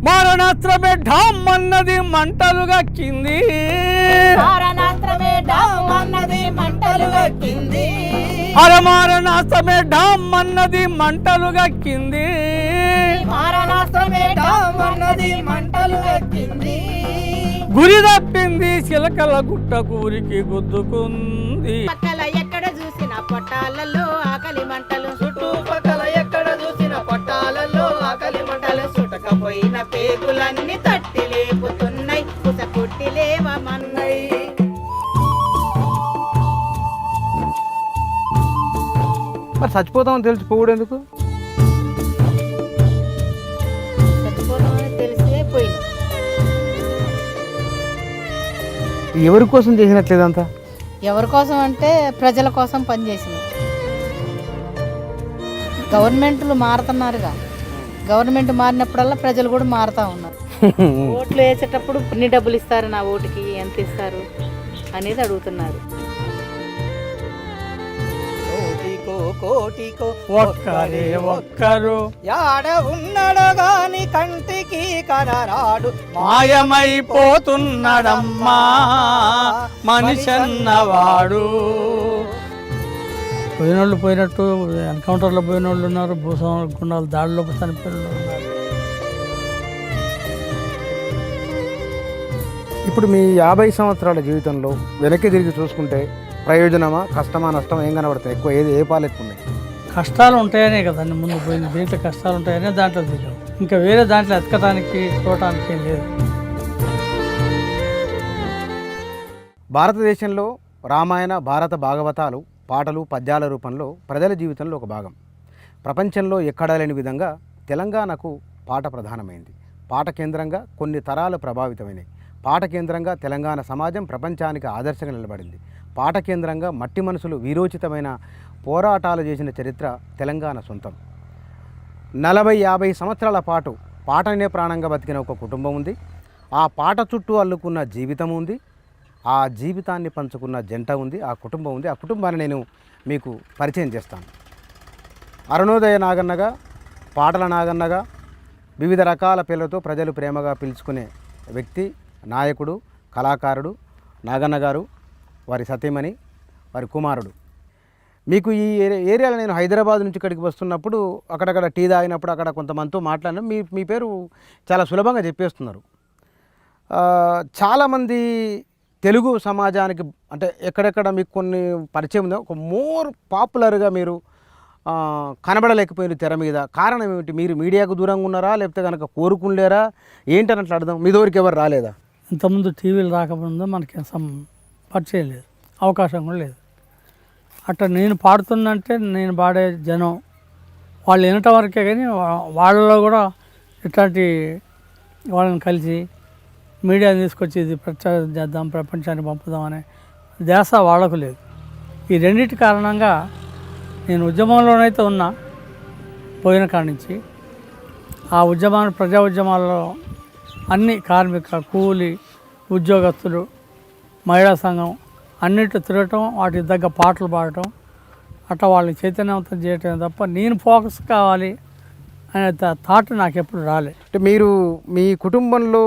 మారణాస్త్రమే ఢామ్ అన్నది మంటలుగా కింది, మారణాస్త్రమే ఢామ్ అన్నది మంటలుగా కింది, మారణాస్త్రమే ఢామ్ అన్నది మంటలుగా కింది, మారణాస్త్రమే ఢామ్ అన్నది మంటలుగా కింది. గురి తప్పింది చిలకల గుట్ట కూరికి గుద్దుకుంది. పక్కల ఎక్కడ చూసిన పట్టాలలో ఆకలి మంటలు, చుట్టుపక్కల ఎక్కడ చూసిన పట్టాలలో ఆకలి మంటలు, చుట్టకపోయిన పేగులన్నీ తట్టి లేపుతున్నాయి, కుస కొట్టి లేవమన్నాయి. మరి చచ్చిపోతామని తెలిసి పోవుడు ఎందుకు? చచ్చిపోతామని తెలిసే పోయింది. ఎవరి కోసం చేసినట్లేదంతా? ఎవరి కోసం అంటే ప్రజల కోసం పనిచేసింది. గవర్నమెంట్లు మారుతున్నారుగా, గవర్నమెంట్ మారినప్పుడల్లా ప్రజలు కూడా మారుతూ ఉన్నారు. ఓట్లు వేసేటప్పుడు ఎన్ని డబ్బులు ఇస్తారు, నా ఓటుకి ఎంత ఇస్తారు అనేది అడుగుతున్నారు. కోటికో కోటికో ఒక్కరే ఒక్కరు యాడ ఉన్నాడు గాని కంటికి కనరాడు, మాయమైపోతున్నాడమ్మా మనిషన్నవాడు. పోయినోళ్ళు పోయినట్టు ఎన్కౌంటర్లో పోయినోళ్ళు ఉన్నారు, భూస్వాముల గుండాలు దాడిలో చనిపోయిన వాళ్ళు ఉన్నారు. ఇప్పుడు మీ 50 సంవత్సరాల జీవితంలో వెనక్కి తిరిగి చూసుకుంటే ప్రయోజనమా, కష్టమా, నష్టమా ఏం కనబడుతుంది? ఎక్కువ ఏ పాలు ఎక్కువ ఉన్నాయి? కష్టాలు ఉంటాయనే కదండి ముందు పోయింది. దీంట్లో కష్టాలు ఉంటాయనే దాంట్లో దిగాం. ఇంకా వేరే దాంట్లో ఎతకడానికి చూడటానికి ఏం లేదు. భారతదేశంలో రామాయణ, భారత భాగవతాలు పాటలు, పద్యాల రూపంలో ప్రజల జీవితంలో ఒక భాగం. ప్రపంచంలో ఎక్కడా లేని విధంగా తెలంగాణకు పాట ప్రధానమైంది. పాట కేంద్రంగా కొన్ని తరాలు ప్రభావితమైనవి. పాట కేంద్రంగా తెలంగాణ సమాజం ప్రపంచానికి ఆదర్శంగా నిలబడింది. పాట కేంద్రంగా మట్టి మనసులు వీరోచితమైన పోరాటాలు చేసిన చరిత్ర తెలంగాణ సొంతం. 40-50 సంవత్సరాల పాటు పాటనే ప్రాణంగా బతికిన ఒక కుటుంబం ఉంది. ఆ పాట చుట్టూ అల్లుకున్న జీవితం ఉంది. ఆ జీవితాన్ని పంచుకున్న జంట ఉంది, ఆ కుటుంబం ఉంది. ఆ కుటుంబాన్ని నేను మీకు పరిచయం చేస్తాను. అరుణోదయ నాగన్నగా, పాటల నాగన్నగా, వివిధ రకాల పేర్లతో ప్రజలు ప్రేమగా పిలుచుకునే వ్యక్తి, నాయకుడు, కళాకారుడు నాగన్న గారు, వారి సతీమణి, వారి కుమారుడు. మీకు ఈ ఏరియాలో నేను హైదరాబాద్ నుంచి ఇక్కడికి వస్తున్నప్పుడు అక్కడక్కడ టీ తాగినప్పుడు అక్కడ కొంతమందితో మాట్లాడినా మీ పేరు చాలా సులభంగా చెప్పేస్తున్నారు. చాలామంది తెలుగు సమాజానికి అంటే ఎక్కడెక్కడ మీకు కొన్ని పరిచయం ఉందో ఒక మోర్ పాపులర్గా మీరు కనబడలేకపోయిన తెర మీద కారణం ఏమిటి? మీరు మీడియాకు దూరంగా ఉన్నారా, లేకపోతే కనుక కోరుకుండేరా ఏంటని అట్లా అర్థం? మీ దగ్గరికి ఎవరు రాలేదా? ఇంతకుముందు టీవీలు రాకముందు మనకి పరిచయం లేదు, అవకాశం కూడా లేదు. అట్లా నేను పాడుతున్నంటే నేను పాడే జనం వాళ్ళు వినటం వరకే, కానీ వాళ్ళలో కూడా ఇట్లాంటి వాళ్ళని కలిసి మీడియాని తీసుకొచ్చి ఇది ప్రచారం చేద్దాం, ప్రపంచానికి పంపుదాం అనే ధ్యాస వాళ్ళకు లేదు. ఈ రెండింటి కారణంగా నేను ఉద్యమంలోనైతే ఉన్నా పోయిన కాడి నుంచి. ఆ ఉద్యమాన్ని ప్రజా ఉద్యమాల్లో అన్ని కార్మిక, కూలి, ఉద్యోగస్తులు, మహిళా సంఘం అన్నిటి తిరగటం, వాటికి తగ్గ పాటలు పాడటం, అట్లా వాళ్ళని చైతన్యవంతం చేయటం తప్ప నేను ఫోకస్ కావాలి అనే థాట్ నాకు ఎప్పుడు రాలేదు. అంటే మీరు మీ కుటుంబంలో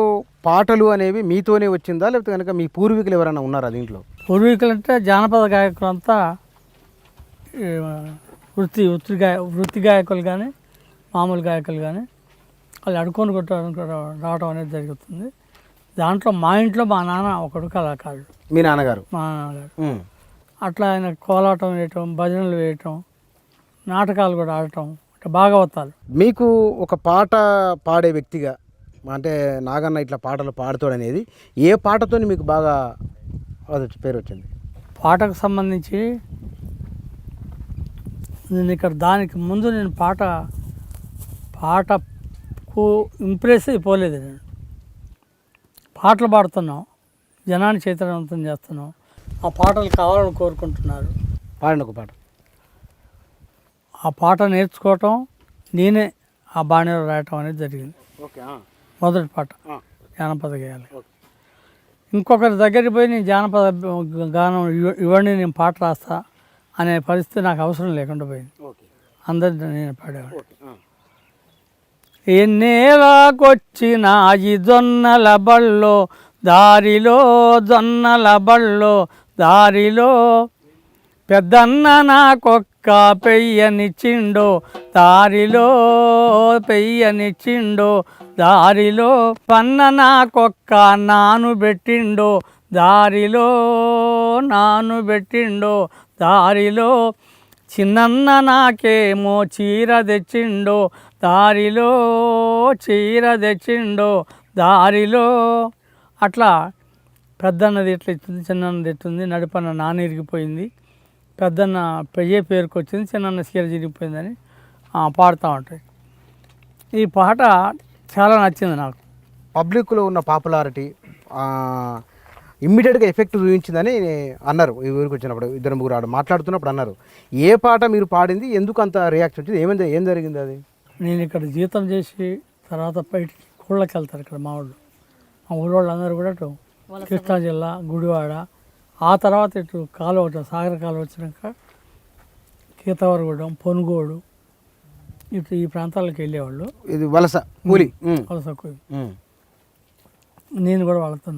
పాటలు అనేవి మీతోనే వచ్చిందా, లేకపోతే కనుక మీ పూర్వీకులు ఎవరైనా ఉన్నారా దీంట్లో? పూర్వీకులు అంటే జానపద గాయకులంతా వృత్తి గాయకులు కానీ మామూలు గాయకులు కానీ వాళ్ళు అడుకొని రావడం అనేది జరుగుతుంది. దాంట్లో మా ఇంట్లో మా నాన్న ఒకడు కళాకారుడు. మీ నాన్నగారు? మా నాన్నగారు. అట్లా ఆయన కోలాటం వేయటం, భజనలు వేయటం, నాటకాలు కూడా ఆడటం, భాగవతాలు. మీకు ఒక పాట పాడే వ్యక్తిగా అంటే నాగన్న ఇట్లా పాటలు పాడుతాడు అనేది ఏ పాటతో మీకు బాగా పేరు వచ్చింది? పాటకు సంబంధించి నేను ఇక్కడ దానికి ముందు నేను పాటకు ఇంప్రెస్ అయిపోలేదు. నేను పాటలు పాడుతున్నాం, జనాన్ని చైతన్యవంతం చేస్తున్నాం, ఆ పాటలు కావాలని కోరుకుంటున్నారు. పాడిన ఒక పాట. ఆ పాట నేర్చుకోవటం, నేనే ఆ బాణీలో రాయటం అనేది జరిగింది. మొదటి పాట జానపద గేయాలు. ఇంకొకరి దగ్గరికి పోయి నేను జానపద గానం ఇవ్వండి నేను పాట రాస్తా అనే పరిస్థితి నాకు అవసరం లేకుండా పోయింది. అందరి నేను పాడేవాడు. ఎన్నేలాకొచ్చిన ఈ జొన్నల బళ్ళో దారిలో జొన్నల బళ్ళో దారిలో పెద్దన్న నాకొక్క పెయ్యనిచ్చిండో దారిలో పెయ్యనిచ్చిండో దారిలో పన్న నాకొక్క నాను పెట్టిండో దారిలో నాను పెట్టిండో దారిలో చిన్నన్న నాకేమో చీర తెచ్చిండో దారిలో చీర తెచ్చిండో దారిలో. అట్లా పెద్దన్నది ఎట్లా ఇస్తుంది, చిన్నన్నది ఎట్టుంది, నడిపన్న నాన్న ఇరిగిపోయింది, పెద్దన్న పెయ్యే పేరుకు వచ్చింది, చిన్నన్న చీర చిరిగిపోయిందని పాడుతూ ఉంటాయి. ఈ పాట చాలా నచ్చింది నాకు. పబ్లిక్లో ఉన్న పాపులారిటీ ఇమ్మీడియట్గా ఎఫెక్ట్ చూపించిందని అన్నారు. ఈ ఊరికి వచ్చినప్పుడు ఇద్దరు ముగ్గురు ఆడు మాట్లాడుతున్నప్పుడు అన్నారు. ఏ పాట మీరు పాడింది, ఎందుకు అంత రియాక్షన్ వచ్చింది, ఏం జరిగింది అది? నేను ఇక్కడ జీతం చేసి తర్వాత బయటికి కూళ్ళకి వెళ్తారు ఇక్కడ మా ఊళ్ళో. మా ఊళ్ళో వాళ్ళందరూ కూడా ఇటు కృష్ణా జిల్లా గుడివాడ, ఆ తర్వాత ఇటు కాలువ సాగర కాలువ వచ్చినాక కీతవరగూడెం, పొనుగోడు, ఇటు ఈ ప్రాంతాలకు వెళ్ళేవాళ్ళు. ఇది వలస కూలి. వలస కూలి. నేను కూడా వాళ్ళతో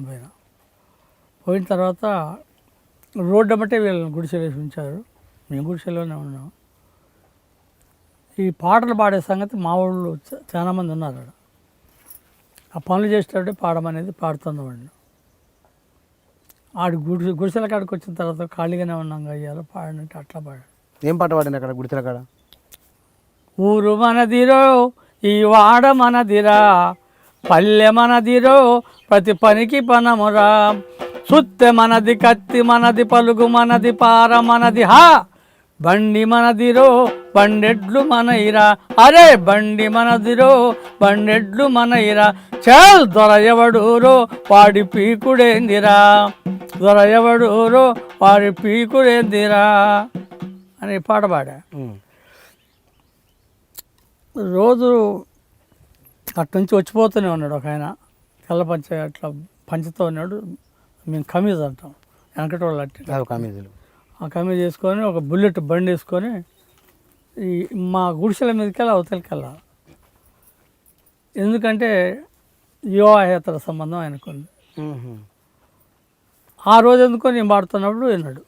పోయిన తర్వాత రోడ్డు బట్టే వీళ్ళని గుడిసెలు వేసి ఉంచారు. మేము గుడిసెలోనే ఉన్నాం. ఈ పాటలు పాడే సంగతి మా ఊళ్ళో చాలామంది ఉన్నారు అక్కడ. ఆ పనులు చేసేటప్పుడు పాడమనేది పాడుతున్నవాడిని. ఆడు గుడిసెల కాడికి వచ్చిన తర్వాత ఖాళీగానే ఉన్నాం అయ్యారు పాడినట్టు అట్లా పాడాడు. ఏం పాట పాడింది అక్కడ గుడిసెల కాడ? ఊరు మనదిరో ఈ వాడ మనదిరా, పల్లె మనదిరో ప్రతి పనికి పనమురా, సుత్తె మనది కత్తి మనది పలుగు మనది పార మనది, హా బండి మనదిరో బండెడ్లు మనయిరా, అరే బండి మనదిరో బండెడ్లు మనయిరా, చల్ దొరయవడూరో వాడి పీకుడేందిరా, దొరయవడూరో వాడి పీకుడేందిరా అని పాట పాడా. రోజు అట్నుంచి వచ్చిపోతూనే ఉన్నాడు ఒక ఆయన, తెల్ల పంచ అట్లా పంచుతూ ఉన్నాడు. మేము కమీజ్ అంటాం వెనకటి వాళ్ళు అట్టి కమీజులు. ఆ కమీజ్ వేసుకొని ఒక బుల్లెట్ బండి వేసుకొని ఈ మా గుడిసెల మీదకి వెళ్ళి అవతలకి వెళ్ళాలి. ఎందుకంటే యువాహేతర సంబంధం ఆయనకుంది. ఆ రోజు ఎందుకో నేను పాడుతున్నప్పుడు విన్నాడు.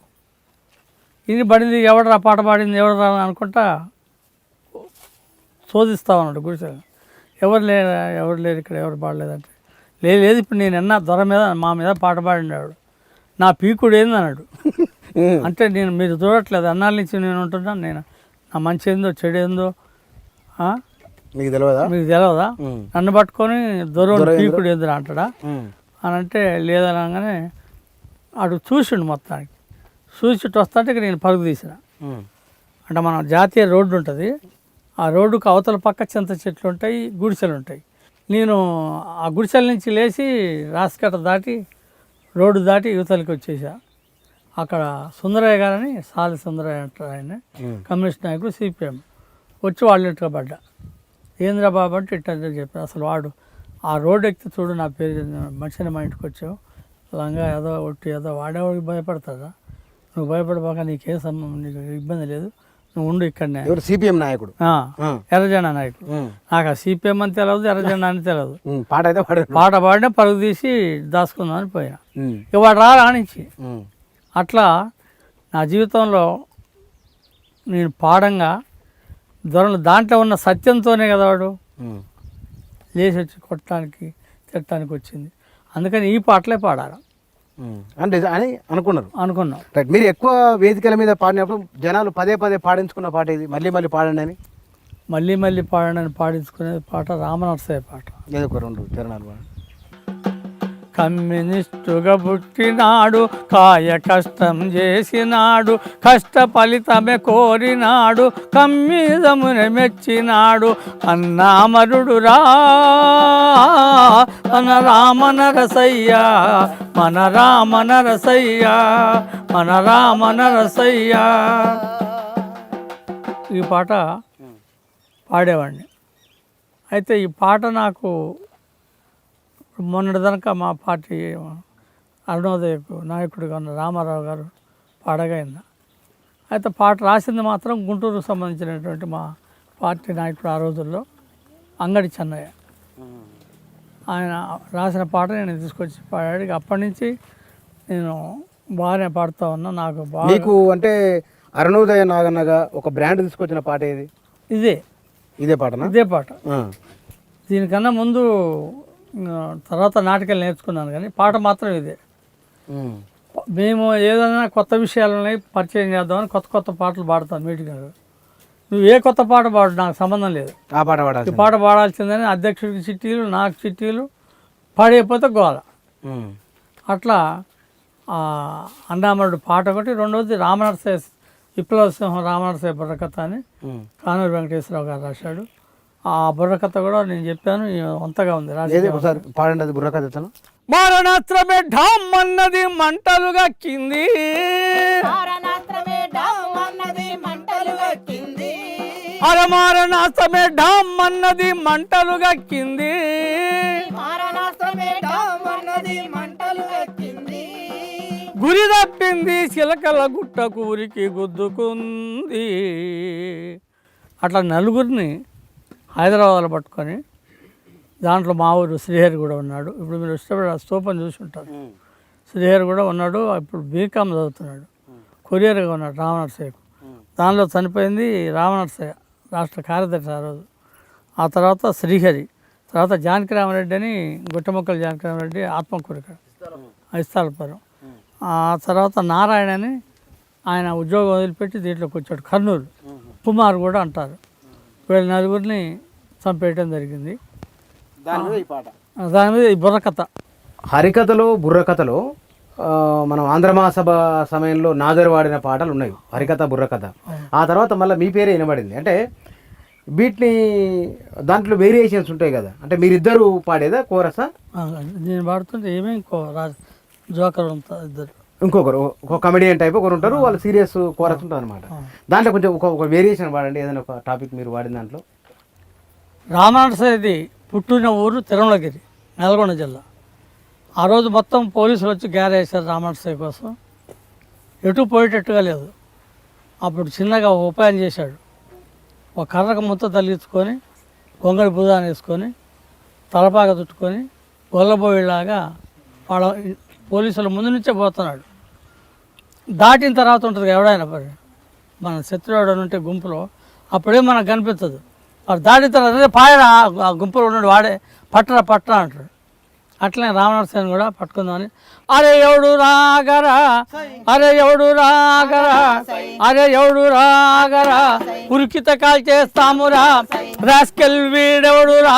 ఇది పడింది ఎవడరా పాట పాడింది ఎవడరా అనుకుంటా శోధిస్తా ఉన్నాడు గుడిసెలు. ఎవరు లేరు ఇక్కడ, ఎవరు పాడలేదంటే లేదు ఇప్పుడు నేను ఎన్నా దొర మీద మా మీద పాట పాడినాడు, నా పీకుడు ఏంది అన్నాడు. అంటే మీరు చూడట్లేదు, అన్నాళ్ళ నుంచి నేను ఉంటున్నాను, నేను నా మంచి ఏందో చెడు ఏందో మీకు తెలియదా నన్ను పట్టుకొని దొర పీకుడు ఏందిరా అంటాడా అని అంటే లేదనగానే అటు చూసిండు. మొత్తానికి చూసిట్టు వస్తాంటే నేను పరుగు తీసిన. అంటే మన జాతీయ రోడ్డు ఉంటుంది, ఆ రోడ్డుకు అవతల పక్క చింత చెట్లు ఉంటాయి, గుడిసెలు ఉంటాయి. నేను ఆ గుడిసెల నుంచి లేచి రాసికట్ట దాటి రోడ్డు దాటి యువతలకి వచ్చేసా. అక్కడ సుందరయ్య గారని, సాలి సుందరయ్య అంటారు ఆయన, కమ్యూనిస్ట్ నాయకుడు, సిపిఎం, వచ్చి వాళ్ళు ఇంట్లో పడ్డా. ఏంద్రా బాబు అంటే ఇట్టని చెప్పారు. అసలు వాడు ఆ రోడ్డు ఎక్కితే చూడు నా పేరు మనిషిని మా ఇంటికి వచ్చావు, లంగా ఏదో ఒట్టి ఏదో వాడేవాడికి భయపడతాడా, నువ్వు భయపడబాక నీకేం సంబంధం, నీకు ఇబ్బంది లేదు, నువ్వు ఉండు ఇక్కడనే. సిపిఎం నాయకుడు, ఎర్రజెండా నాయకుడు. నాకు ఆ సిపిఎం అని తెలియదు, ఎర్రజెండా అని తెలియదు. పాట అయితే పాట పాడినా పరుగు తీసి దాచుకుందామని పోయినా. ఇక వాడు రానిచ్చి అట్లా నా జీవితంలో నేను పాడంగా దొరలు దాంట్లో ఉన్న సత్యంతోనే కదా వాడు లేచి వచ్చి కొట్టడానికి తిట్టడానికి వచ్చింది. అందుకని ఈ పాటలే పాడాలి అంటే అని అనుకున్నాం. రైట్. మీరు ఎక్కువ వేదికల మీద పాడినప్పుడు జనాలు పదే పదే పాడించుకున్న పాట ఇది, మళ్ళీ మళ్ళీ పాడండి అని? మళ్ళీ పాడండి అని పాడించుకునే పాట రామనరసయ్య పాట. ఏదో ఒక 2 చరణాలు పాడు. కమ్యూనిస్టుగా పుట్టినాడు, కాయ కష్టం చేసినాడు, కష్ట ఫలితమే కోరినాడు, కమ్యూనిజముని మెచ్చినాడు, అన్నామరుడురా మన రామనరసయ్య, మన రామనరసయ్య, మన రామనరసయ్య. ఈ పాట పాడేవాడిని. అయితే ఈ పాట నాకు మొన్నటిదనక మా పార్టీ అరుణోదయకు నాయకుడిగా ఉన్న రామారావు గారు పాడగా అయింది. అయితే పాట రాసింది మాత్రం గుంటూరుకు సంబంధించినటువంటి మా పార్టీ నాయకుడు ఆ రోజుల్లో అంగడి చెన్నయ్య. ఆయన రాసిన పాట నేను తీసుకొచ్చి పాడాడు. అప్పటి నుంచి నేను బాగానే పాడుతూ ఉన్నా. నాకు బాగా మీకు అంటే అరుణోదయ నాగన్నగా ఒక బ్రాండ్ తీసుకొచ్చిన పాట ఏది? ఇదే పాటనా? ఇదే పాట. దీనికన్నా ముందు తర్వాత నాటకాలు నేర్చుకున్నాను, కానీ పాట మాత్రం ఇదే. మేము ఏదైనా కొత్త విషయాలని పరిచయం చేద్దామని కొత్త కొత్త పాటలు పాడతాను మీటింగ్లో. నువ్వు ఏ కొత్త పాట పాడు, నాకు సంబంధం లేదు, ఆ పాట పాడాలి, ఈ పాట పాడాల్సిందని అధ్యక్షుడికి చిట్టీలు, నాకు చిట్టీలు, పాడైపోతే గోల. అట్లా అన్నామరుడు పాట ఒకటి. రెండవది రామనరసయ్య, విప్లవ సింహం రామనరసయ్య బుర్రకథ అని కానూరు వెంకటేశ్వరరావు గారు రాశాడు. ఆ బుర్రకథ కూడా నేను చెప్పాను, అంతగా ఉంది. పాడండి అది బుర్రకథ. మారణాస్త్రమే ఢామ్ అన్నది మంటలుగా కింది, మారణాస్త్రమే ఢామ్ అన్నది మంటలుగా కింది, గురి తప్పింది చిలకల గుట్టకు ఉరికి గుద్దుకుంది. అట్లా నలుగురిని హైదరాబాద్లో పట్టుకొని, దాంట్లో మా ఊరు శ్రీహరి కూడా ఉన్నాడు. ఇప్పుడు మీరు ఇష్టపడి ఆ స్తూపం చూసి ఉంటారు. శ్రీహరి కూడా ఉన్నాడు. ఇప్పుడు బీకామ్ చదువుతున్నాడు. కొరియర్గా ఉన్నాడు రామనరసయ్యకు. దానిలో చనిపోయింది రామనరసయ్య, రాష్ట్ర కార్యదర్శి ఆ రోజు. ఆ తర్వాత శ్రీహరి, తర్వాత జానకి రామరెడ్డి అని, గుట్టముక్కల జానకి రామరెడ్డి ఆత్మకూరిక ఇస్తాలపురం. ఆ తర్వాత నారాయణ అని, ఆయన ఉద్యోగం వదిలిపెట్టి దీంట్లోకి వచ్చాడు, కర్నూలు. కుమార్ కూడా అంటారు. వీళ్ళ నలుగురిని చంపేయటం జరిగింది. దాని మీద ఈ బుర్రకథ. హరికథలో బుర్రకథలో మనం ఆంధ్ర మహాసభ సమయంలో నాదర్ వాడిన పాటలు ఉన్నాయి, హరికథ బుర్రకథ. ఆ తర్వాత మళ్ళీ మీ పేరే వినబడింది. అంటే వీటిని దాంట్లో వేరియేషన్స్ ఉంటాయి కదా, అంటే మీరిద్దరు పాడేదా కోరసా? నేను పాడుతుంటే ఏమేమి జోకర్ ఉంటారు ఇద్దరు, ఇంకొకరు ఒక కమెడియన్ టైప్ ఒకరు ఉంటారు, వాళ్ళు సీరియస్ కోరస్ ఉంటారు అనమాట. దాంట్లో కొంచెం ఒక వేరియేషన్ పాడండి, ఏదైనా ఒక టాపిక్ మీరు వాడిన దాంట్లో. రామనరసయ్యది పుట్టిన ఊరు తిరుమలగిరి, నల్గొండ జిల్లా. ఆ రోజు మొత్తం పోలీసులు వచ్చి వేశారు రామనరసయ్య కోసం. ఎటు పోయేటట్టుగా లేదు. అప్పుడు చిన్నగా ఉపాయం చేశాడు. ఒక కర్రకు ముద్ద తగిలించుకొని, గొంగడి భుజాన్ని వేసుకొని, తలపాక చుట్టుకొని, గొల్లబోయేలాగా వాళ్ళ పోలీసుల ముందు నుంచే పోతున్నాడు. దాటిన తర్వాత ఉంటుంది ఎవడైనా పని, మన శత్రువుడు ఉంటే గుంపులో అప్పుడే మనకు కనిపించదు. వాడు దాటిన తర్వాత పాయడా ఆ గుంపులో ఉన్నాడు, వాడే పట్టరా అంటాడు. అట్లనే రామనరసయ్యను కూడా పట్టుకుందామని, అరే ఎవడు రాగరా, అరే ఎవడు రాగరా, అరే ఎవడు రాగరా, ఉరికిత కాల్ చేస్తామురా, రాస్కెల్ వీడెవడురా,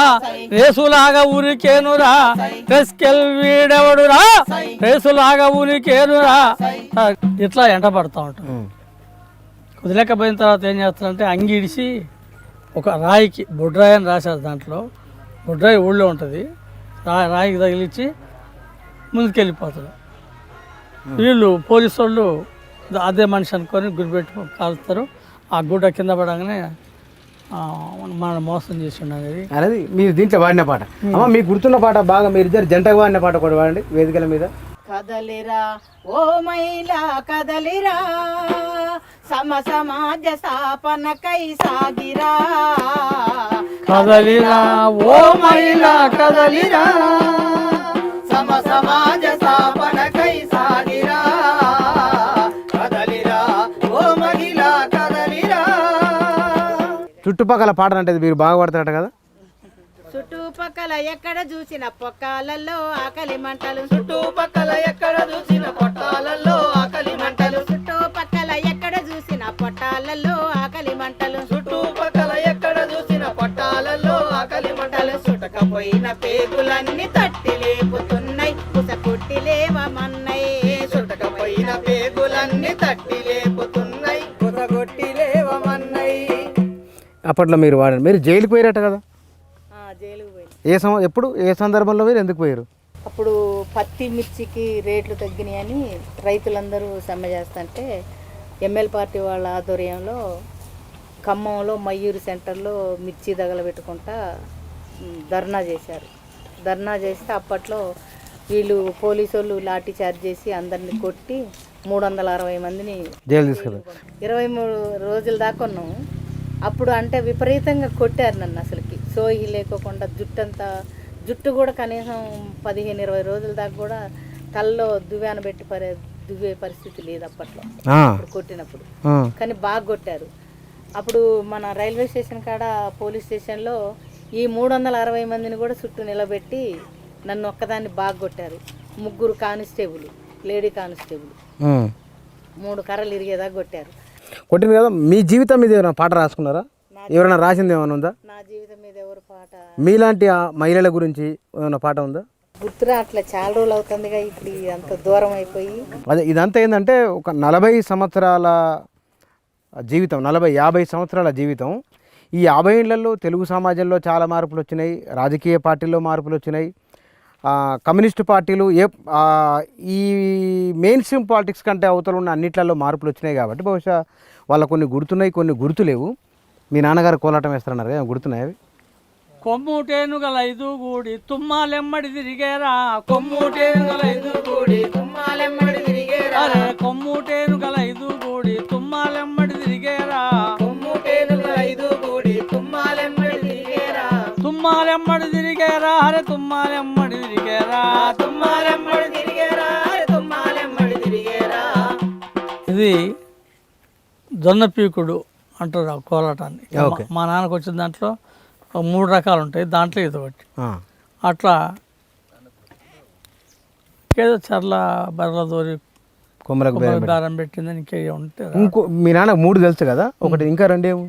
రేసులాగా ఉరికేనురా, రాస్కెల్ వీడెవడురా, రేసులాగా ఉరికేనురా. ఇట్లా ఎంట పడుతూ ఉంటాం. కుదిలేకపోయిన తర్వాత ఏం చేస్తారంటే అంగిడిసి ఒక రాయికి బొడ్రాయి అని రాశారు. దాంట్లో బొడ్రాయి ఊళ్ళో ఉంటుంది, రాయికి తగిలించి ముందుకెళ్ళిపోతారు. వీళ్ళు పోలీసు వాళ్ళు అదే మనిషి అనుకొని గురిపెట్టి కాలుస్తారు. ఆ గుడ్డ కింద పడగానే మనం మోసం చేసి ఉండేది. అనేది మీరు దీంట్లో వాడిన పాట. అమ్మ మీకు గుర్తున్న పాట బాగా మీరు ఇద్దరు జంటగా వాడిన పాట కూడా వాడండి వేదికల మీద. కదలిరా ఓ మైలా కదలిరా, సమాజ స్థాపనకై సాగిరా, కదలిరా ఓ మైలా కదలిరా, సమాజ స్థాపనకై సాగిరా, కదలిరా ఓ మహిళా కదలిరా. చుట్టుపక్కల పాటలు అంటే మీరు బాగా పాడతారట కదా. చుట్టుపక్కల ఎక్కడ చూసిన పొక్కాలలో ఆకలి మంటలు, చుట్టుపక్కల ఎక్కడ చూసిన పొట్టాలలో ఆకలి మంటలు, చుట్టుపక్కల ఎక్కడ చూసిన పొట్టాలలో ఆకలి మంటలు, చుట్టుపక్కల ఎక్కడ చూసిన పొట్టాలలో ఆకలి మంటలు, చుట్టకపోయిన పేగులన్నీ తట్టి లేపుతున్నాయి, పుసపుట్టి లేవమన్నాయి, చుట్టకపోయిన పేగులన్నీ తట్టి లేపుతున్నాయి, కుసగొట్టి లేవమన్నాయి. అప్పట్లో మీరు వాడండి. మీరు జైలుకి పోయారట కదా, జైలుకు పోయి ఎప్పుడు ఏ సందర్భంలో మీరు ఎందుకు పోయారు? అప్పుడు పత్తి మిర్చికి రేట్లు తగ్గినాయని రైతులందరూ సమ్మె చేస్తుంటే ఎమ్మెల్యే పార్టీ వాళ్ళ ఆధ్వర్యంలో ఖమ్మంలో మయూరి సెంటర్లో మిర్చి తగలబెట్టుకుంటా ధర్నా చేశారు. ధర్నా చేస్తే అప్పట్లో వీళ్ళు పోలీసు వాళ్ళు లాఠీ చార్జ్ చేసి అందరినీ కొట్టి 360 మందిని జైలు తీసుకెళ్ళారు. 23 రోజుల దాకా ఉన్నాము. అప్పుడు అంటే విపరీతంగా కొట్టారు నన్ను, అసలుకి సోయి లేకోకుండా జుట్టు కూడా కనీసం 15-20 రోజుల దాకా కూడా తలలో దువ్వాన పెట్టి దువ్వే పరిస్థితి లేదు అప్పట్లో అప్పుడు కొట్టినప్పుడు. కానీ బాగా కొట్టారు. అప్పుడు మన రైల్వే స్టేషన్ కాడ పోలీస్ స్టేషన్లో ఈ 360 మందిని కూడా చుట్టూ నిలబెట్టి నన్ను ఒక్కదాన్ని బాగా కొట్టారు. 3 కానిస్టేబుల్, లేడీ కానిస్టేబుల్ 3 కర్రలు ఇరిగేదాకా కొట్టారు. కొట్టింది కదా. మీ జీవితం మీద ఏమైనా పాట రాసుకున్నారా? ఎవరైనా రాసింది ఏమైనా ఉందా? నా జీవితం మీద ఎవరు పాట? మీలాంటి మహిళల గురించి ఏమైనా పాట ఉందా? గుర్తురా అట్లా చాలా రోజులు అవుతుందిగా, ఇప్పుడు అంత దూరం అయిపోయి. అదే ఇదంతా ఏంటంటే ఒక 40 సంవత్సరాల జీవితం, 40-50 సంవత్సరాల జీవితం. ఈ 50 ఏళ్లలో తెలుగు సమాజంలో చాలా మార్పులు వచ్చినాయి, రాజకీయ పార్టీల్లో మార్పులు వచ్చినాయి, కమ్యూనిస్టు పార్టీలు ఈ మెయిన్ స్ట్రీమ్ పాలిటిక్స్ కంటే అవతల ఉన్న అన్నిట్లలో మార్పులు వచ్చినాయి. కాబట్టి బహుశా వాళ్ళ కొన్ని గుర్తున్నాయి, కొన్ని గుర్తులేవు. మీ నాన్నగారు కోలాటం వేస్తున్నారు కదా, గుర్తున్నాయి అవి? కొమ్ముటేనుగల 5 గూడి తుమ్మాలెమ్మడి తిరిగేరా, కొమ్ముటేనుగల 5 గూడి తుమ్మాలెమ్మడి తిరిగేరా, అరే కొమ్ముటేనుగల 5 గూడి తుమ్మాలెమ్మడి తిరిగేరా, కొమ్ముటేనుగల 5 గూడి తుమ్మాలెమ్మడి తిరిగేరా, తుమ్మాలెమ్మడి తిరిగేరా, అరే తుమ్మాలెమ్మడి తిరిగేరా, తుమ్మాలెమ్మడి తిరిగేరా, తుమ్మాలెమ్మడి తిరిగేరా. ఇది జొన్న పీకుడు అంటారు ఆ కోలాటాన్ని. మా నాన్నకు వచ్చిన దాంట్లో 3 రకాలు ఉంటాయి, దాంట్లో ఇది ఒకటి. అట్లా ఏదో చర్ల బర్రెల దోరి కొమ్మలకు బేరం పెట్టిందని ఇంకే ఉంటే ఇంకో మీ నాన్నకు 3 తెలుసు కదా, ఒకటి ఇంకా 2 ఏమో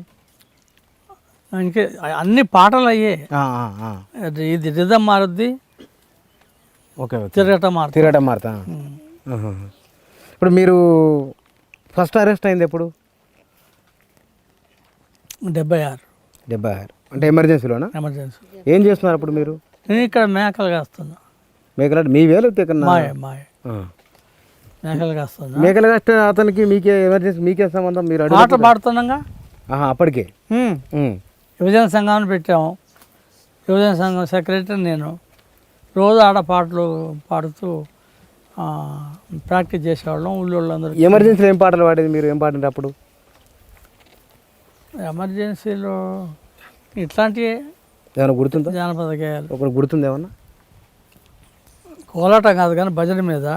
ఇంకే అన్ని పాటలు అయ్యే. ఇది రిధం మారుద్ది, ఓకే, తిరగటం మారుతా. ఇప్పుడు మీరు ఫస్ట్ అరెస్ట్ అయింది ఎప్పుడు? 76 అంటే ఎమర్జెన్సీలోనా? ఎమర్జెన్సీ. ఏం చేస్తున్నారు అప్పుడు మీరు? నేను ఇక్కడ మేకలు కాస్తున్నా. మేకలు మీ వేలు మాయ మేకలు కాస్తున్నా. మేకలు కాస్తే అతనికి మీకే ఎమర్జెన్సీ, మీకే సంబంధం? మీరు పాట పాడుతున్నాగా అప్పటికే యువజన సంఘాన్ని పెట్టాము. యువజన సంఘం సెక్రటరీ నేను. రోజు ఆడ పాటలు పాడుతూ ప్రాక్టీస్ చేసేవాళ్ళం ఊళ్ళోళ్ళందరూ. ఎమర్జెన్సీలో ఏం పాటలు పాడేది మీరు? ఏం పాడింది అప్పుడు ఎమర్జెన్సీలో? ఇట్లాంటివి ఏమైనా గుర్తుందా? జానపద గేయాలు. ఒకటి గుర్తుంది ఏమన్నా? కోలాటం కాదు కానీ భజన మీద.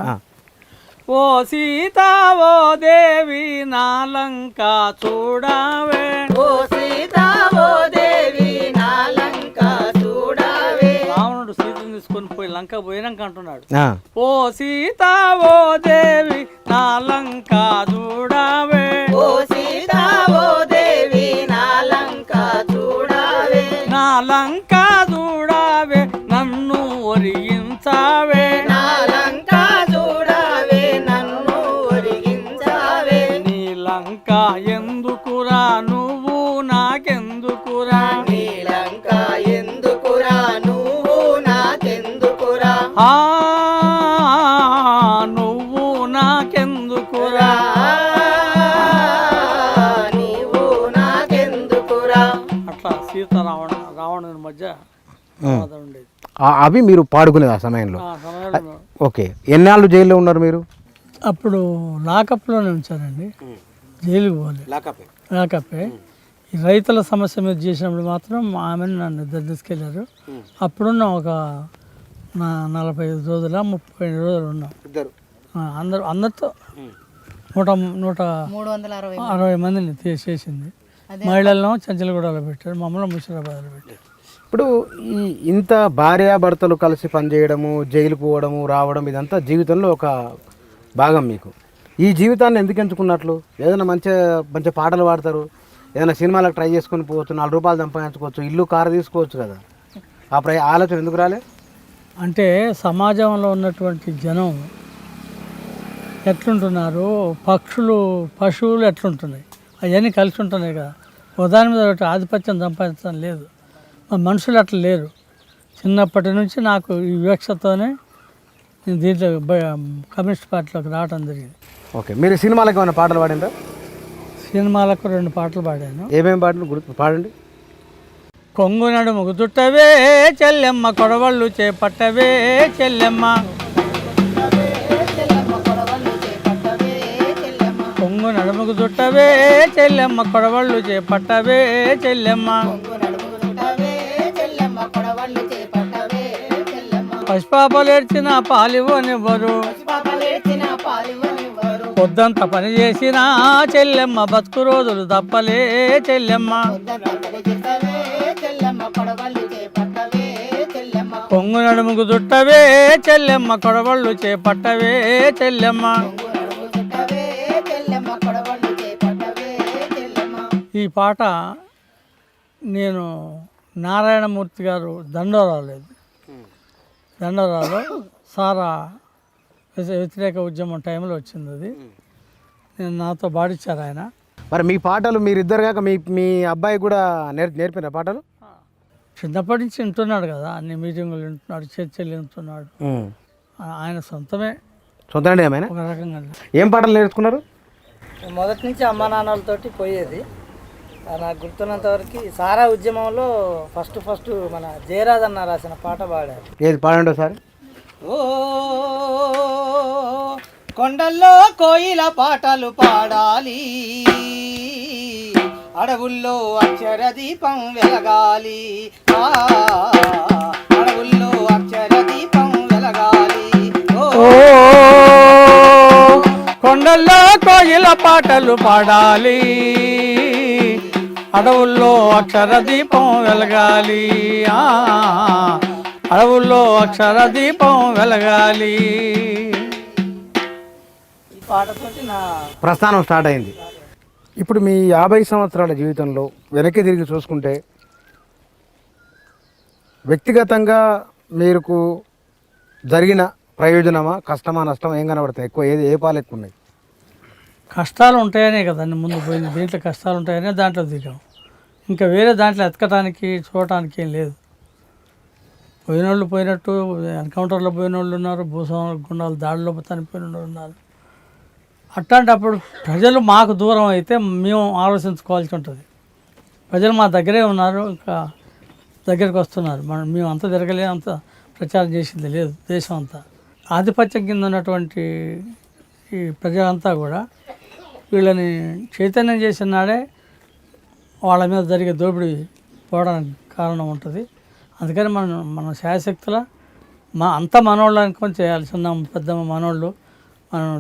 ఓ సీతా ఓ దేవి నాలంక చూడావే, ఓ సీతా ఓ దేవి నాలంక చూడావే. రావణుడు సీతను తీసుకొని పోయి లంక పోయినాక అంటున్నాడు, ఓ సీతా ఓ దేవి నాలంక చూడావే, ఓ సీతా ఓ దేవి నాలంక చూడావే, నాలంక చూడావే నన్ను ఒరిగించావే, నాలంక చూడావే నన్ను ఒరిగించావే. నీలంక ఎందుకురా నువ్వు నాకెందుకురా, నీలంక ఎందుకురా నువ్వు నాకెందుకురా, నువ్వు నాకెందుకురా, నీవు నాకెందుకురా. అట్లా సీత రావణుని మధ్య ఉండేది. అవి మీరు పాడుకునేది ఆ సమయంలో? ఓకే. ఎన్నాళ్ళు జైల్లో ఉన్నారు మీరు? అప్పుడు లాకప్లోనే ఉంచారండి, జైలుకి పోలే. లాకప్పే. ఈ రైతుల సమస్య మీద చేసినప్పుడు మాత్రం ఆమెను నన్ను ఇద్దరు తీసుకెళ్ళారు. అప్పుడున్న ఒక 45 రోజుల 30 రోజులు ఉన్నాం అందరితో. 160 మందిని చేసింది. మహిళలను చంచలగూడలో పెట్టారు, మమ్మల్ని ముషిరాబాద్లో పెట్టారు. ఇప్పుడు ఇంత భార్యాభర్తలు కలిసి పనిచేయడము, జైలుకు పోవడము, రావడం, ఇదంతా జీవితంలో ఒక భాగం మీకు. ఈ జీవితాన్ని ఎందుకు ఎంచుకున్నట్లు? ఏదైనా మంచి పాటలు పాడతారు, ఏదైనా సినిమాలకు ట్రై చేసుకొని పోవచ్చు, 4 రూపాయలు సంపాదించుకోవచ్చు, ఇల్లు కారు తీసుకోవచ్చు కదా, ఆలోచన ఎందుకు రాలే? అంటే సమాజంలో ఉన్నటువంటి జనం ఎట్లుంటున్నారు, పశువులు ఎట్లుంటున్నాయి, అవన్నీ కలిసి ఉంటున్నాయి కదా. ఉదాహరణ మీద ఒకటి ఆధిపత్యం సంపాదించడం లేదు, మనుషులు అట్లా లేరు. చిన్నప్పటి నుంచి నాకు ఈ వివక్షతోనే నేను దీంట్లో కమ్యూనిస్ట్ పార్టీలోకి రావడం జరిగింది. ఓకే. మీరు సినిమాలకు ఏమైనా పాటలు పాడిందా? సినిమాలకు 2 పాటలు పాడాను. ఏమేమి పాటలు పాడండి? కొంగు నడుముకు చుట్టవే చెల్లెమ్మ, కొడవళ్ళు చేపట్టవే చెల్లెమ్మ, కొంగు నడుముకు చుట్టవే చెల్లెమ్మ, కొడవళ్ళు చేపట్టవే చెల్లెమ్మ, పసిపాపలేడ్చిన పాలివ్వనివ్వరు పొద్దంతా పని చేసిన చెల్లెమ్మ బతుకు రోజులు తప్పలే చెల్లెమ్మ పొంగు నడుముకు చుట్టవే చెల్లెమ్మ కొడవళ్ళు చేపట్టవే చెల్లెమ్మ. ఈ పాట నేను నారాయణమూర్తి గారు దండోరాలో సారా వ్యతిరేక ఉద్యమం టైంలో వచ్చింది అది. నేను నాతో పాడించారు ఆయన. మరి మీ పాటలు మీరిద్దరు కాక మీ అబ్బాయి కూడా నేర్పిన పాటలు? చిన్నప్పటి నుంచి వింటున్నాడు కదా, అన్ని మీటింగులు వింటున్నాడు, చర్చలు వింటున్నాడు. ఆయన సొంతమే ఏమైనా ఒక రకంగా. ఏం పాటలు నేర్చుకున్నారు? మొదటి నుంచి అమ్మా నాన్నలతోటి పోయేది. నాకు గుర్తున్నంత వరకు సారా ఉద్యమంలో ఫస్ట్ మన జయరాజన్న రాసిన పాట పాడారు. ఏది పాడండి సార్? ఓ కొండల్లో కోయిల పాటలు పాడాలి, అడవుల్లో అక్షర దీపం వెలగాలి, అడవుల్లో అక్షర దీపం వెలగాలి. కొండల్లో కోయిల పాటలు పాడాలి, అడవుల్లో అక్షర దీపం వెలగాలి, అడవుల్లో అక్షర దీపం వెలగాలి. ఈ పాటతోటి నా ప్రస్థానం స్టార్ట్ అయింది. ఇప్పుడు మీ 50 సంవత్సరాల జీవితంలో వెనక్కి తిరిగి చూసుకుంటే వ్యక్తిగతంగా మీకు జరిగిన ప్రయోజనమా, కష్టమా, నష్టమా ఏం కనబడతాయి? ఎక్కువ ఏ పాలు ఎక్కువ ఉన్నాయి? కష్టాలు ఉంటాయనే కదండి ముందు పోయింది. దీంట్లో కష్టాలు ఉంటాయనే దాంట్లో దిగాం. ఇంకా వేరే దాంట్లో ఎతకటానికి చూడటానికి ఏం లేదు. పోయినోళ్ళు పోయినట్టు, ఎన్కౌంటర్లో పోయినోళ్ళు ఉన్నారు, భూస్వాముల గుండాలు దాడిలో చనిపోయిన వాళ్ళు ఉన్నారు. అట్లాంటప్పుడు ప్రజలు మాకు దూరం అయితే మేము ఆలోచించుకోవాల్సి ఉంటుంది. ప్రజలు మా దగ్గరే ఉన్నారు, ఇంకా దగ్గరికి వస్తున్నారు. మేము అంతా తిరగలే, అంత ప్రచారం చేసింది లేదు. దేశం అంతా ఆధిపత్యం కింద ఉన్నటువంటి ఈ ప్రజలంతా కూడా వీళ్ళని చైతన్యం చేసిన నాడే వాళ్ళ మీద జరిగే దోపిడీ పోవడానికి కారణం ఉంటుంది. అందుకని మన శాయశక్తుల అంతా మనోళ్ళు అనుకొని చేయాలి. చిన్న పెద్ద మనోళ్ళు, మనం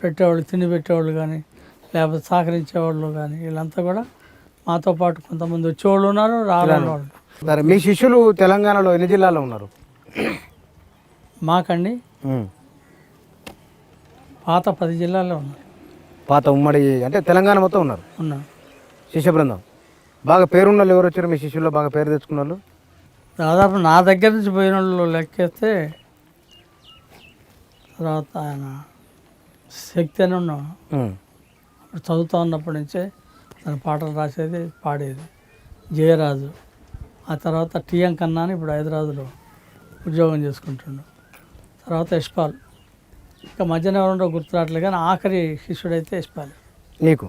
పెట్టేవాళ్ళు, తిండి పెట్టేవాళ్ళు కానీ, లేకపోతే సహకరించేవాళ్ళు కానీ, వీళ్ళంతా కూడా మాతో పాటు కొంతమంది వచ్చేవాళ్ళు ఉన్నారు, రాలేని వాళ్ళు. సరే, మీ శిష్యులు తెలంగాణలో ఎన్ని జిల్లాలో ఉన్నారు? మాకండి పాత 10 జిల్లాల్లో ఉన్నారు. పాత ఉమ్మడి అంటే తెలంగాణ మొత్తం ఉన్నారు. శిష్య బృందం బాగా పేరున్న వాళ్ళు ఎవరు వచ్చారు మీ శిష్యుల్లో? బాగా పేరు తెచ్చుకున్న వాళ్ళు దాదాపు నా దగ్గర నుంచి పోయిన వాళ్ళు లెక్కేస్తే, తర్వాత ఆయన శక్తి అని ఉన్నాం, అప్పుడు చదువుతూ ఉన్నప్పటి నుంచే తన పాటలు రాసేది, పాడేది. జయరాజు, ఆ తర్వాత టీఎం కన్నా అని ఇప్పుడు హైదరాబాద్లో ఉద్యోగం చేసుకుంటుండు. తర్వాత యశ్పాల్, ఇంకా మధ్యన ఎవరుండో గుర్తురాట్లేదు, కానీ ఆఖరి శిష్యుడైతే యశ్పాల్. నీకు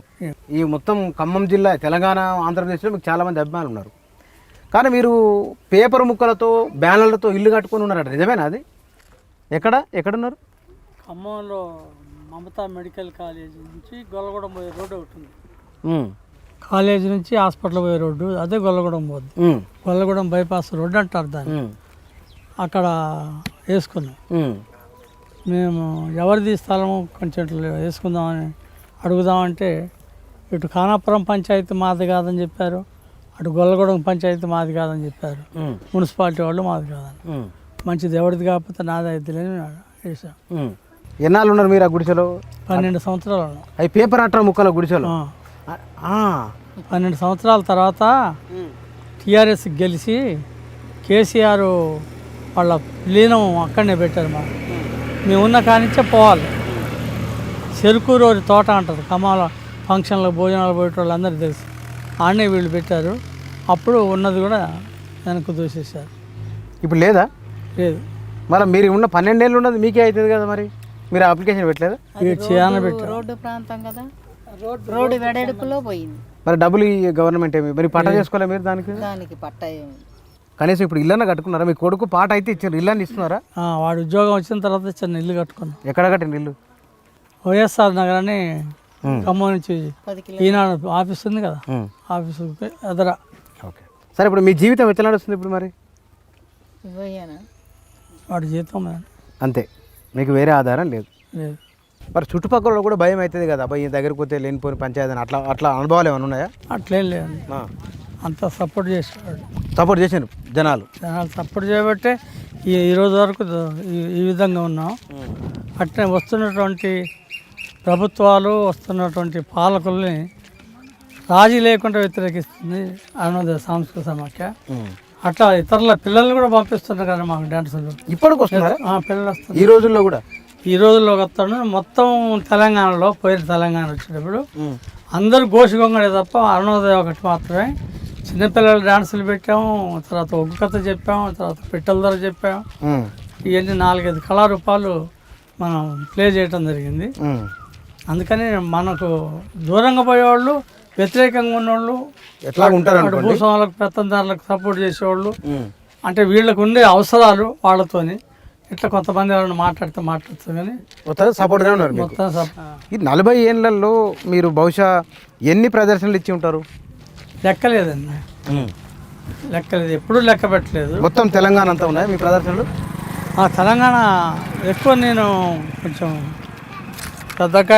ఈ మొత్తం ఖమ్మం జిల్లా, తెలంగాణ, ఆంధ్రప్రదేశ్లో మీకు చాలామంది అభిమానులు ఉన్నారు. కానీ మీరు పేపర్ ముక్కలతో, బ్యానర్లతో ఇల్లు కట్టుకొని ఉన్నారట, నిజమేనా అది? ఎక్కడున్నారు? ఖమ్మంలో మమతా మెడికల్ కాలేజ్ నుంచి గొల్లగూడెం పోయే రోడ్డు ఒకటి ఉంది. కాలేజీ నుంచి హాస్పిటల్ పోయే రోడ్డు, అదే గొల్లగూడెం పోద్ది. గొల్లగూడెం బైపాస్ రోడ్డు అంటారు దాన్ని. అక్కడ వేసుకున్నాం మేము. ఎవరిది స్థలం కొంచెం ఇట్లా వేసుకుందామని అడుగుదామంటే, ఇటు ఖానాపురం పంచాయతీ మాది కాదని చెప్పారు, అటు గొల్లగూడెం పంచాయతీ మాది కాదని చెప్పారు, మున్సిపాలిటీ వాళ్ళు మాది కాదని. మంచిది ఎవరిది కాకపోతే నాది అయిద్దిలేని వేసాం. ఎన్నాళ్ళు ఉన్నారు మీరు ఆ గుడిసెలో? 12 సంవత్సరాలు ఉన్నాం. అవి పేపర్ అట్రా ముక్కల గుడిసెలో. 12 సంవత్సరాల తర్వాత టీఆర్ఎస్ గెలిచి కేసీఆర్ వాళ్ళ లీనం అక్కడనే పెట్టారు. మేము ఉన్న కానించే పోవాలి. చెరుకూరు తోట అంటారు, ఖమ్మంలో ఫంక్షన్లో భోజనాలు పోయేటోళ్ళు అందరికీ తెలుసు. ఆడనే వీళ్ళు పెట్టారు. అప్పుడు ఉన్నది కూడా వెనక్కి దూసేశారు. ఇప్పుడు లేదా? లేదు. మరి మీరు ఉన్న 12 ఏళ్ళు ఉన్నది మీకే అవుతుంది కదా, మరి మీరు అప్లికేషన్ పెట్టలేదు? చేయాలని పెట్టారు. రోడ్డు ప్రాంతం కదా, రోడ్డు వెడల్పులో పోయింది. మరి డబ్బులు ఈ గవర్నమెంట్ ఏమి మరి పట్టా చేసుకోలే మీరు? దానికి పట్టా ఏమి కనీసం ఇప్పుడు ఇల్లన్న కట్టుకున్నారా? మీ కొడుకు పాట అయితే ఇచ్చారు, ఇల్లు ఇస్తున్నారా? వాడు ఉద్యోగం వచ్చిన తర్వాత చిన్న ఇల్లు కట్టుకున్నాం. ఎక్కడ కట్టిన ఇల్లు? వైఎస్ఆర్ నగర్ అని ఖమ్మం నుంచి ఈనాడు ఆఫీస్ ఉంది కదా, ఆఫీసు ఎదరా. ఓకే. సరే, ఇప్పుడు మీ జీవితం ఎట్లా నడుస్తుంది ఇప్పుడు? మరి వాడి జీతం అంతే, మీకు వేరే ఆధారం లేదు. లేదు. మరి చుట్టుపక్కల కూడా భయం అవుతుంది కదా, అబ్బాయి దగ్గరికి పోతే లేనిపోయిన పంచాయతీ అట్లా అట్లా అనుభవాలు ఏమైనా ఉన్నాయా? అట్లేం లేదు, అంతా సపోర్ట్ చేసేవాడు. సపోర్ట్ చేశారు జనాలు సపోర్ట్ చేయబట్టే ఈ రోజు వరకు ఈ విధంగా ఉన్నాం. అట్నే వస్తున్నటువంటి ప్రభుత్వాలు, వస్తున్నటువంటి పాలకుల్ని రాజీ లేకుండా వ్యతిరేకిస్తుంది అరుణోదయ సాంస్కృతిక సమాఖ్య. అట్లా ఇతరుల పిల్లల్ని కూడా పంపిస్తున్నారు కదా మాకు డాన్సులు. ఇప్పటికి వస్తున్నారు పిల్లలు వస్తారు ఈ రోజుల్లో కూడా. ఈ రోజుల్లో వస్తాడు మొత్తం తెలంగాణలో పోయిన తెలంగాణ వచ్చేటప్పుడు అందరూ గోషిగొంగడే తప్ప అరుణోదయ ఒకటి మాత్రమే. చిన్నపిల్లల డాన్సులు పెట్టాము, తర్వాత ఒగ్గు కథ చెప్పాము, తర్వాత పిట్టల ధర చెప్పాము. ఇవన్నీ 4-5 కళారూపాలు మనం ప్లే చేయటం జరిగింది. అందుకని మనకు దూరంగా పోయేవాళ్ళు, వ్యతిరేకంగా ఉన్నవాళ్ళు, ఎట్లా ఉంటారు భూస్వాములకు పెత్తందారులకు సపోర్ట్ చేసేవాళ్ళు, అంటే వీళ్ళకు ఉండే అవసరాలు వాళ్ళతోని ఇట్లా కొంతమంది ఎవరైనా మాట్లాడుతూ కానీ సపోర్ట్గా ఉన్నారు. మొత్తం ఈ 40 ఏళ్లలో మీరు బహుశా ఎన్ని ప్రదర్శనలు ఇచ్చి ఉంటారు? లెక్కలేదండి, లెక్కలేదు, ఎప్పుడూ లెక్క పెట్టలేదు. మొత్తం తెలంగాణ అంతా ఉన్నాయి మీ ప్రదర్శనలు? తెలంగాణ ఎక్కువ నేను కొంచెం పెద్దగా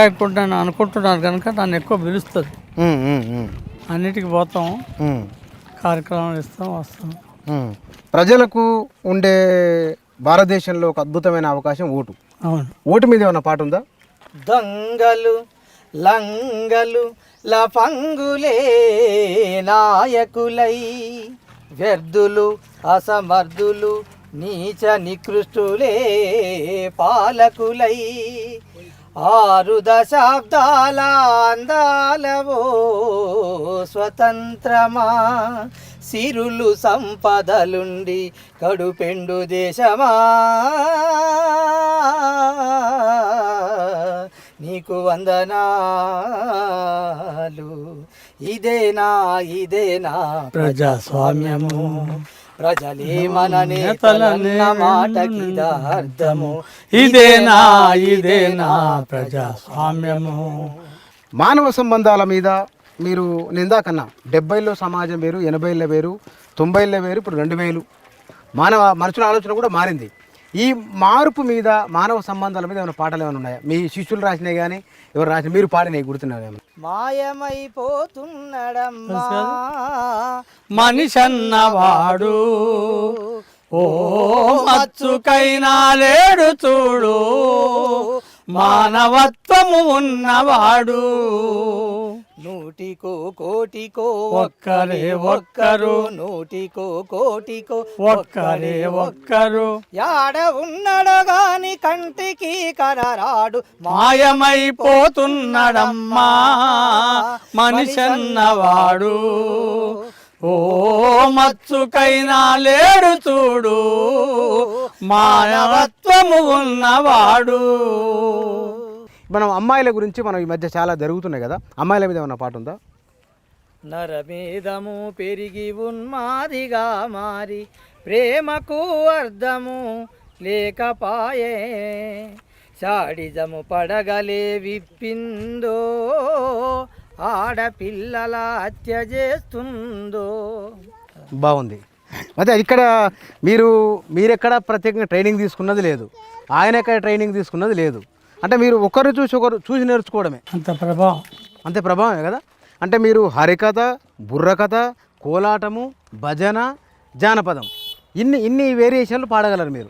అనుకుంటున్నాను కనుక నన్ను ఎక్కువ పిలుస్తుంది. అన్నిటికీ పోతాం, కార్యక్రమాలు ఇస్తాం, వస్తాం. ప్రజలకు ఉండే భారతదేశంలో ఒక అద్భుతమైన అవకాశం ఓటు. అవును. ఓటు మీద ఏమన్నా పాట ఉందా? దొంగలు లంగలు లఫంగులే నాయకులై, వ్యర్థులు అసమర్థులు నీచ నికృష్టులే పాలకులై, 6 దశాబ్దాల అందాలవో స్వతంత్రమా, సిరులు సంపదలుండి కడుపెండు దేశమా, నీకు వందనాలు. ఇదేనా ప్రజాస్వామ్యము, ప్రజలే మన నేతలన్న మాటకిద అర్థము. ఇదేనా ప్రజాస్వామ్యము. మానవ సంబంధాల మీద మీరు నిందాకన్నా 70లో సమాజం వేరు, 80లో వేరు, 90లో వేరు, ఇప్పుడు 2000 మనుషుల ఆలోచన కూడా మారింది. ఈ మార్పు మీద, మానవ సంబంధాల మీద ఏమైనా పాటలు ఏమైనా ఉన్నాయా? మీ శిష్యులు రాసినాయి కానీ ఎవరు రాసిన, మీరు పాడినవి గుర్తున్నాయి? మాయమైపోతున్నడమ్మా మనిషన్నవాడు, ఓ మచ్చుకైనా లేడు చూడు, మానవత్వము ఉన్నవాడు, 100కో కోటికో ఒక్కరే ఒక్కరు, 100కో కోటికో ఒక్కరే ఒక్కరు, యాడ ఉన్నడు గాని కంటికి కనరాడు, మాయమైపోతున్నడమ్మా మనిషన్నవాడు, ఓ మచ్చుకైనా లేడు చూడు, మానవత్వము ఉన్నవాడు. మనం అమ్మాయిల గురించి మనం ఈ మధ్య చాలా జరుగుతున్నాయి కదా, అమ్మాయిల మీద ఏమన్నా పాట ఉందా? నరమేధము పెరిగి ఉన్మాదిగా మారి, ప్రేమకు అర్థము లేకపాయే, శాడిజము పడగలే విప్పిందో, ఆడపిల్లల హత్య చేస్తుందో. బాగుంది. అయితే ఇక్కడ మీరెక్కడ ప్రత్యేకంగా ట్రైనింగ్ తీసుకున్నది లేదు, ఆయన ఎక్కడ ట్రైనింగ్ తీసుకున్నది లేదు, అంటే మీరు ఒకరు చూసి నేర్చుకోవడమే. అంతే ప్రభావమే కదా. అంటే మీరు హరికథ, బుర్రకథ, కోలాటము, భజన, జానపదం ఇన్ని వేరియేషన్లు పాడగలరు మీరు.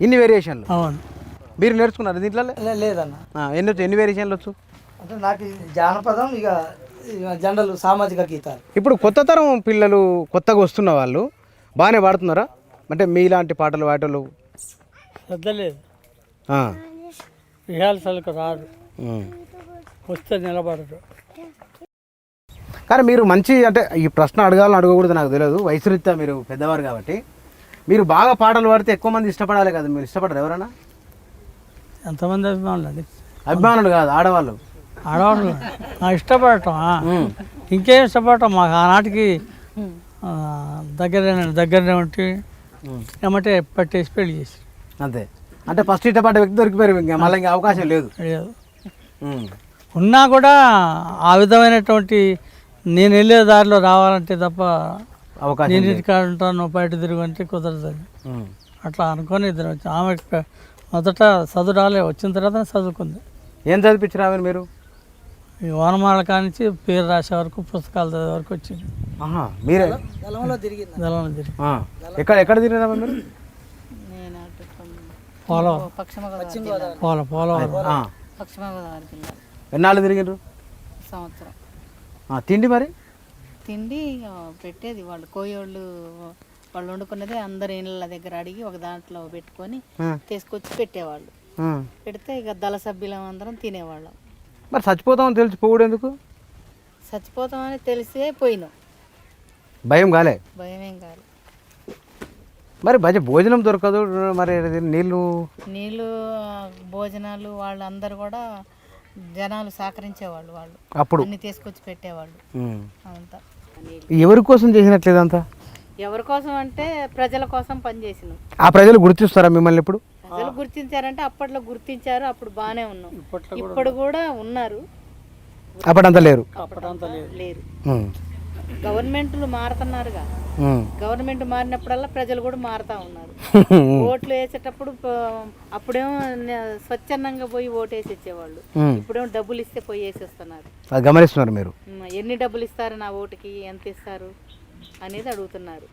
ఇన్ని వేరియేషన్లు మీరు నేర్చుకున్నారు దీంట్లో? లేదన్న. ఎన్ని వేరియేషన్లు వచ్చు? అంటే నాకు జానపదం, ఇక జనరల్ సామాజిక గీతాలు. ఇప్పుడు కొత్త తరం పిల్లలు, కొత్తగా వస్తున్న వాళ్ళు బాగానే పాడుతున్నారా? అంటే మీలాంటి పాటలు పాటలు శ్రద్ధ లేదు, రిహార్సల్కి రాదు, వస్తే నిలబడరు. కానీ మీరు మంచి, అంటే ఈ ప్రశ్న అడగకూడదు నాకు తెలియదు, వయసు రీత్యా మీరు పెద్దవారు కాబట్టి మీరు బాగా పాటలు పాడితే ఎక్కువ మంది ఇష్టపడాలి కదా. మీరు ఇష్టపడరు ఎవరైనా? ఎంతమంది అభిమానులు? అది అభిమానులు కాదు, ఆడవాళ్ళు ఇష్టపడటం. ఇంకేం ఇష్టపడటం, మాకు ఆనాటికి దగ్గరనే ఉంటే ఏమంటే పట్టేసి పెళ్లి చేసి అంతే. అంటే ఫస్ట్ ఇష్టపడ్డ వ్యక్తి దొరికిపోయారు, మళ్ళీ ఇంకా అవకాశం లేదు. ఉన్నా కూడా ఆ విధమైనటువంటి నేను వెళ్ళే దారిలో రావాలంటే తప్ప అవకాశం, నేను ఇంటికాడ ఉంటాను బయట తిరుగు అంటే కుదరదు. అట్లా అనుకొని ఇద్దరు వచ్చి ఆమె మొదట చదువు రాలే, వచ్చిన తర్వాత చదువుకుంది. ఏం చదివించారు ఆమెను మీరు? ఈ వనమాల కానించి పేరు రాసే వరకు, పుస్తకాలు చదివే వరకు వచ్చింది. ఆహా, మీరే దళంలో తిరిగింది. దళం తిరిగి ఎక్కడ తిరిగినామా మీరు? నేను అటు పోలవరం, పశ్చిమ గోదావరి జిల్లా. పోలవరం పశ్చిమ గోదావరి జిల్లా ఎన్నాళ్ళు తిరిగినారు? సంవత్సరం. తిండి మరి? తిండి పెట్టేది వాళ్ళు కోయోళ్ళు, వాళ్ళు వండుకున్నదే అందరు ఇళ్ళ దగ్గర అడిగి ఒక దాంట్లో పెట్టుకొని తీసుకొచ్చి పెట్టేవాళ్ళు. పెడితే ఇక దళ సభ్యులం అందరం తినేవాళ్ళం. మరి చచ్చిపోతామని తెలిసి పోవుడు ఎందుకు? చచ్చిపోతామని తెలిసే పోయినాం. భయం కాలే? భయమేం కాదు. మరి భోజనం దొరకదు, మరి నీళ్ళు భోజనాలు వాళ్ళందరూ కూడా జనాలు సహకరించేవాళ్ళు. వాళ్ళు అప్పుడు అన్ని తీసుకొచ్చి పెట్టేవాళ్ళు. అదంతా ఎవరి కోసం చేసినట్లేదంతా? ఎవరి కోసం అంటే ప్రజల కోసం పనిచేసినాం. ఆ ప్రజలు గుర్తిస్తారా మిమ్మల్ని ఇప్పుడు? ప్రజలు గుర్తించారంటే అప్పట్లో గుర్తించారు, అప్పుడు బాగానే ఉన్నాం. ఇప్పుడు కూడా ఉన్నారు, అప్పుడంతా లేరు. లేరు. గవర్నమెంట్లు మారుతున్నారుగా. గవర్నమెంట్ మారినప్పుడల్లా ప్రజలు కూడా మారుతా ఉన్నారు. ఓట్లు వేసేటప్పుడు అప్పుడేమో స్వచ్ఛందంగా పోయి ఓటు వేసి ఇచ్చేవాళ్ళు, ఇప్పుడేమో డబ్బులు ఇస్తే పోయి వేసి వస్తున్నారు. అది గమనిస్తున్నారు మీరు? ఎన్ని డబ్బులు ఇస్తారు నా ఓటుకి, ఎంత ఇస్తారు అనేది అడుగుతున్నారు.